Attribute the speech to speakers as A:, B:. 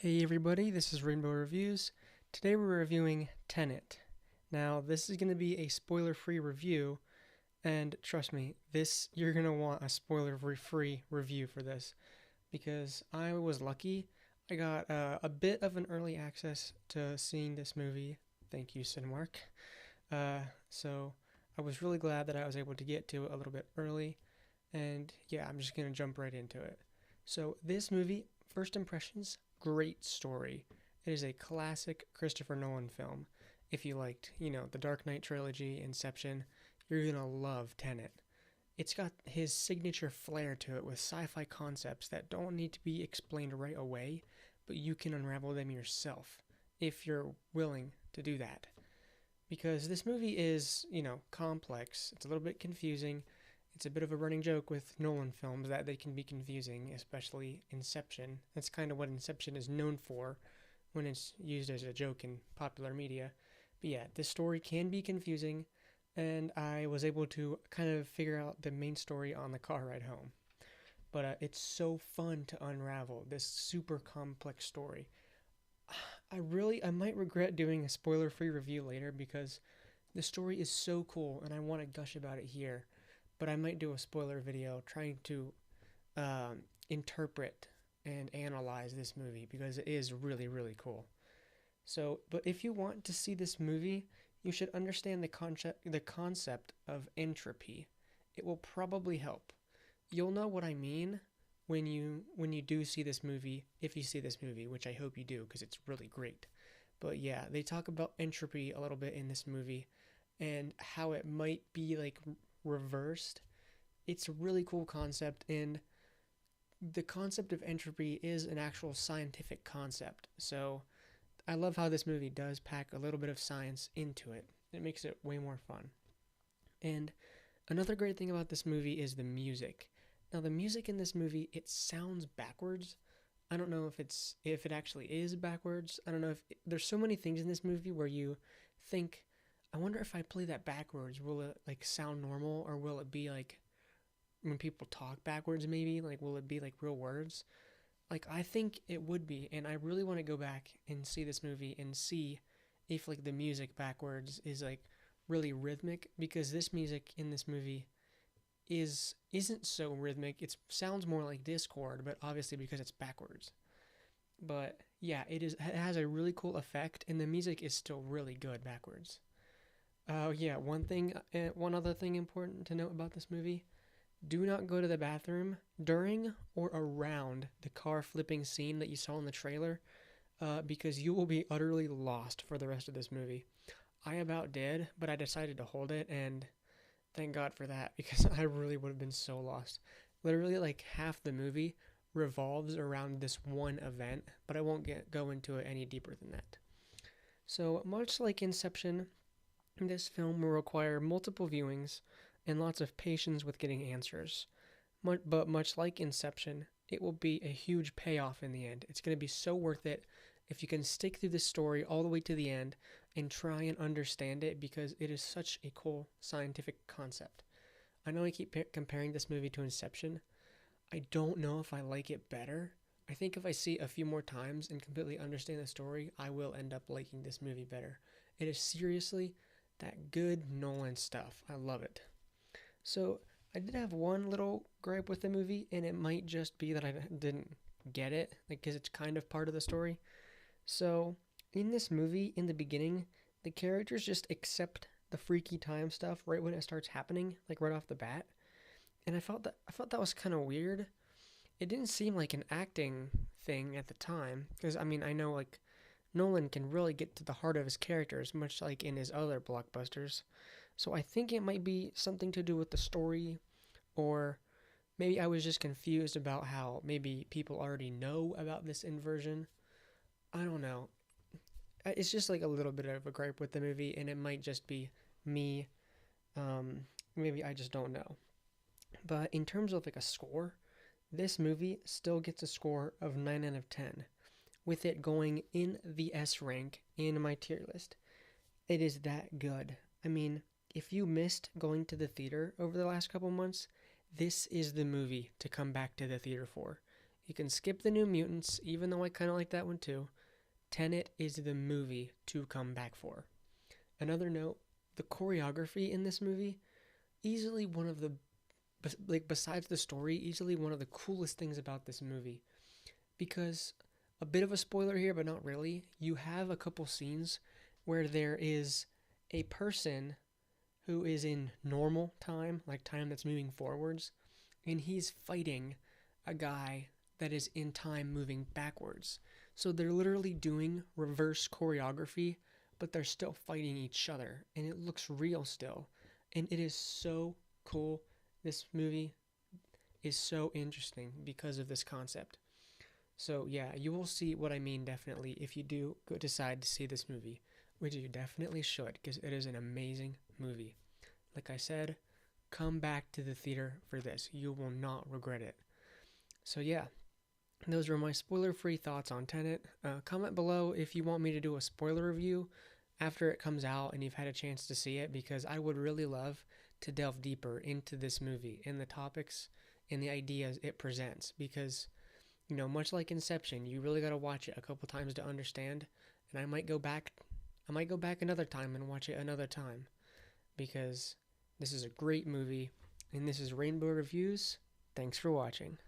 A: Hey everybody, this is Rainbow Reviews. Today we're reviewing Tenet. Now, this is going to be a spoiler-free review, and trust me, you're going to want a spoiler-free review for this, because I was lucky. I got a bit of an early access to seeing this movie. Thank you, Cinemark. So I was really glad that I was able to get to it a little bit early, and yeah, I'm just going to jump right into it. So this movie, first impressions, great story. It is a classic Christopher Nolan film. If you liked, the Dark Knight trilogy, Inception, you're gonna love Tenet. It's got his signature flair to it with sci-fi concepts that don't need to be explained right away, but you can unravel them yourself if you're willing to do that. Because this movie is, complex. It's a little bit confusing. It's a bit of a running joke with Nolan films that they can be confusing, especially Inception. That's kind of what Inception is known for when it's used as a joke in popular media. But yeah, this story can be confusing, and I was able to kind of figure out the main story on the car ride home. But it's so fun to unravel this super complex story. I might regret doing a spoiler-free review later because the story is so cool, and I want to gush about it here. But I might do a spoiler video trying to interpret and analyze this movie because it is really, really cool. So, but if you want to see this movie, you should understand the concept of entropy. It will probably help. You'll know what I mean when you do see this movie, if you see this movie, which I hope you do because it's really great. But yeah, they talk about entropy a little bit in this movie and how it might be like reversed. It's a really cool concept, and the concept of entropy is an actual scientific concept. So I love how this movie does pack a little bit of science into it. It makes it way more fun. And another great thing about this movie is the music. Now the music in this movie, it sounds backwards. I don't know if it actually is backwards. I don't know if there's so many things in this movie where you think, I wonder if I play that backwards, will it like sound normal, or will it be like when people talk backwards maybe? Like will it be like real words? Like I think it would be, and I really want to go back and see this movie and see if like the music backwards is like really rhythmic, because this music in this movie isn't so rhythmic. It sounds more like Discord, but obviously because it's backwards. But yeah, it has a really cool effect, and the music is still really good backwards. Yeah, one other thing important to note about this movie: do not go to the bathroom during or around the car flipping scene that you saw in the trailer, because you will be utterly lost for the rest of this movie. I about did, but I decided to hold it, and thank God for that, because I really would have been so lost. Literally, like half the movie revolves around this one event, but I won't go into it any deeper than that. So much like Inception, this film will require multiple viewings and lots of patience with getting answers. But much like Inception, it will be a huge payoff in the end. It's going to be so worth it if you can stick through this story all the way to the end and try and understand it, because it is such a cool scientific concept. I know I keep comparing this movie to Inception. I don't know if I like it better. I think if I see it a few more times and completely understand the story, I will end up liking this movie better. It is seriously that good Nolan stuff. I love it. So I did have one little gripe with the movie, and it might just be that I didn't get it, like, because it's kind of part of the story. So in this movie, in the beginning, the characters just accept the freaky time stuff right when it starts happening, like right off the bat. And I felt that was kind of weird. It didn't seem like an acting thing at the time, because I mean, I know like Nolan can really get to the heart of his characters, much like in his other blockbusters. So I think it might be something to do with the story, or maybe I was just confused about how maybe people already know about this inversion. I don't know. It's just like a little bit of a gripe with the movie, and it might just be me. Maybe I just don't know. But in terms of like a score, this movie still gets a score of 9 out of 10, with it going in the S rank in my tier list. It is that good. I mean, if you missed going to the theater over the last couple months, this is the movie to come back to the theater for. You can skip the New Mutants, even though I kind of like that one too. Tenet is the movie to come back for. Another note, the choreography in this movie, easily one of the, besides the story, easily one of the coolest things about this movie. Because, a bit of a spoiler here, but not really, you have a couple scenes where there is a person who is in normal time, like time that's moving forwards, and he's fighting a guy that is in time moving backwards. So they're literally doing reverse choreography, but they're still fighting each other, and it looks real still. And it is so cool. This movie is so interesting because of this concept. So yeah, you will see what I mean definitely if you do decide to see this movie, which you definitely should, because it is an amazing movie. Like I said, come back to the theater for this. You will not regret it. So yeah, those were my spoiler-free thoughts on Tenet. Comment below if you want me to do a spoiler review after it comes out and you've had a chance to see it, because I would really love to delve deeper into this movie and the topics and the ideas it presents, because, you know, much like Inception, you really got to watch it a couple times to understand, and I might go back another time and watch it another time, because this is a great movie, and this is Rainbow Reviews. Thanks for watching.